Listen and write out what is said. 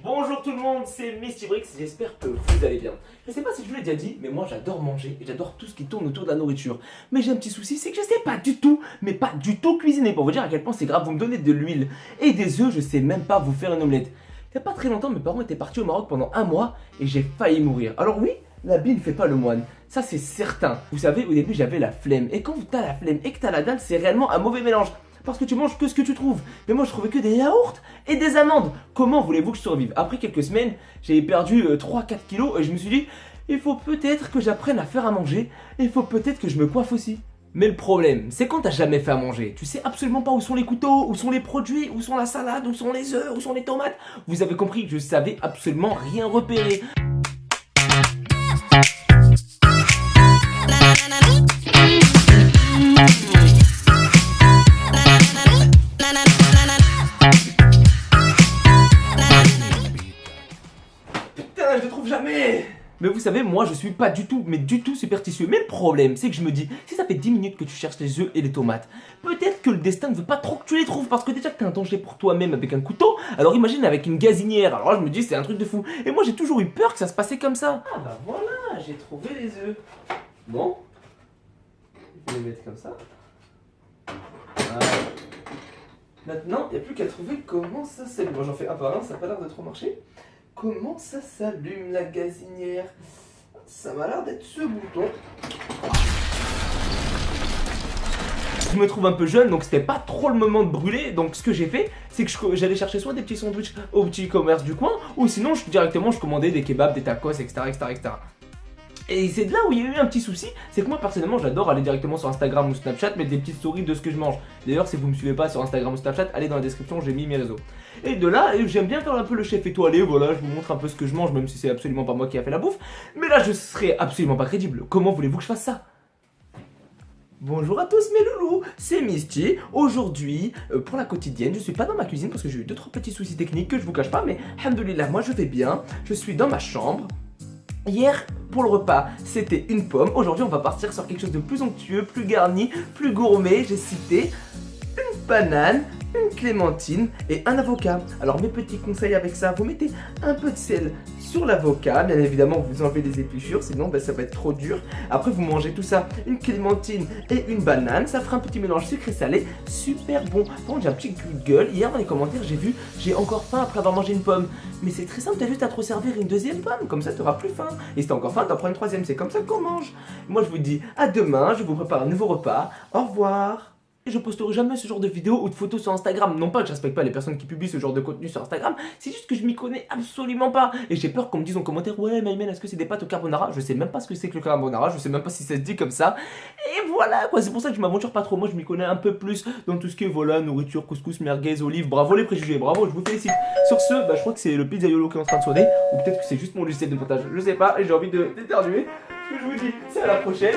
Bonjour tout le monde, c'est Mistybrix, j'espère que vous allez bien. Je sais pas si je vous l'ai déjà dit, mais moi j'adore manger et j'adore tout ce qui tourne autour de la nourriture. Mais j'ai un petit souci, c'est que je sais pas du tout, mais pas du tout cuisiner. Pour vous dire à quel point c'est grave, vous me donnez de l'huile et des œufs, je sais même pas vous faire une omelette. Il y a pas très longtemps, mes parents étaient partis au Maroc pendant un mois et j'ai failli mourir. Alors oui, l'habit ne fait pas le moine, ça c'est certain. Vous savez, au début j'avais la flemme, et quand t'as la flemme et que t'as la dalle, c'est réellement un mauvais mélange. Parce que tu manges que ce que tu trouves. Mais moi je trouvais que des yaourts et des amandes. Comment voulez-vous que je survive? Après quelques semaines, j'ai perdu 3-4 kilos et je me suis dit, il faut peut-être que j'apprenne à faire à manger. Et il faut peut-être que je me coiffe aussi. Mais le problème, c'est quand t'as jamais fait à manger. Tu sais absolument pas où sont les couteaux, où sont les produits, où sont la salade, où sont les œufs, où sont les tomates. Vous avez compris que je savais absolument rien repérer. Putain, je le trouve jamais. Mais vous savez, moi je suis pas du tout, mais du tout superstitieux. Mais le problème, c'est que je me dis, si ça fait 10 minutes que tu cherches les œufs et les tomates, peut-être que le destin ne veut pas trop que tu les trouves, parce que déjà que t'es un danger pour toi-même avec un couteau, alors imagine avec une gazinière. Alors là je me dis, c'est un truc de fou. Et moi j'ai toujours eu peur que ça se passait comme ça. Ah bah voilà, j'ai trouvé les œufs. Bon, je vais les mettre comme ça. Voilà. Maintenant, il n'y a plus qu'à trouver comment ça s'allume. Moi j'en fais un par un, ça n'a pas l'air de trop marcher. Comment ça s'allume la gazinière? Ça m'a l'air d'être ce bouton. Je me trouve un peu jeune, donc c'était pas trop le moment de brûler. Donc ce que j'ai fait, c'est que j'allais chercher soit des petits sandwichs au petit commerce du coin, ou sinon directement je commandais des kebabs, des tacos, etc. Et c'est de là où il y a eu un petit souci, c'est que moi personnellement j'adore aller directement sur Instagram ou Snapchat mettre des petites stories de ce que je mange. D'ailleurs si vous me suivez pas sur Instagram ou Snapchat, allez dans la description, j'ai mis mes réseaux. Et de là, j'aime bien faire un peu le chef étoilé, voilà, je vous montre un peu ce que je mange, même si c'est absolument pas moi qui a fait la bouffe. Mais là je serais absolument pas crédible, comment voulez-vous que je fasse ça? Bonjour à tous mes loulous, c'est Misty. Aujourd'hui, pour la quotidienne, je suis pas dans ma cuisine parce que j'ai eu 2-3 petits soucis techniques que je vous cache pas, mais alhamdoulilah, moi je vais bien, je suis dans ma chambre. Hier, pour le repas, c'était une pomme. Aujourd'hui, on va partir sur quelque chose de plus onctueux, plus garni, plus gourmet. J'ai cité une banane, une clémentine et un avocat. Alors, mes petits conseils avec ça, vous mettez un peu de sel sur l'avocat. Bien évidemment, vous enlevez les épluchures, sinon ça va être trop dur. Après, vous mangez tout ça, une clémentine et une banane. Ça fera un petit mélange sucré-salé, super bon. Par contre, j'ai un petit coup de gueule. Hier, dans les commentaires, j'ai vu, j'ai encore faim après avoir mangé une pomme. Mais c'est très simple, t'as juste à te resservir une deuxième pomme, comme ça t'auras plus faim. Et si t'as encore faim, t'en prends une troisième, c'est comme ça qu'on mange. Moi je vous dis à demain, je vous prépare un nouveau repas. Au revoir. Et je posterai jamais ce genre de vidéos ou de photos sur Instagram. Non pas que je respecte pas les personnes qui publient ce genre de contenu sur Instagram, c'est juste que je m'y connais absolument pas. Et j'ai peur qu'on me dise en commentaire, ouais Maïmen, est-ce que c'est des pâtes au carbonara? Je sais même pas ce que c'est que le carbonara, je sais même pas si ça se dit comme ça. Et voilà quoi, c'est pour ça que je m'aventure pas trop. Moi je m'y connais un peu plus dans tout ce qui est voilà, nourriture, couscous, merguez, olives. Bravo les préjugés, bravo, je vous félicite. Sur ce, je crois que c'est le pizzaiolo qui est en train de sonner, ou peut-être que c'est juste mon logiciel de montage, je sais pas, et j'ai envie d'éternuer. Je vous dis, c'est à la prochaine.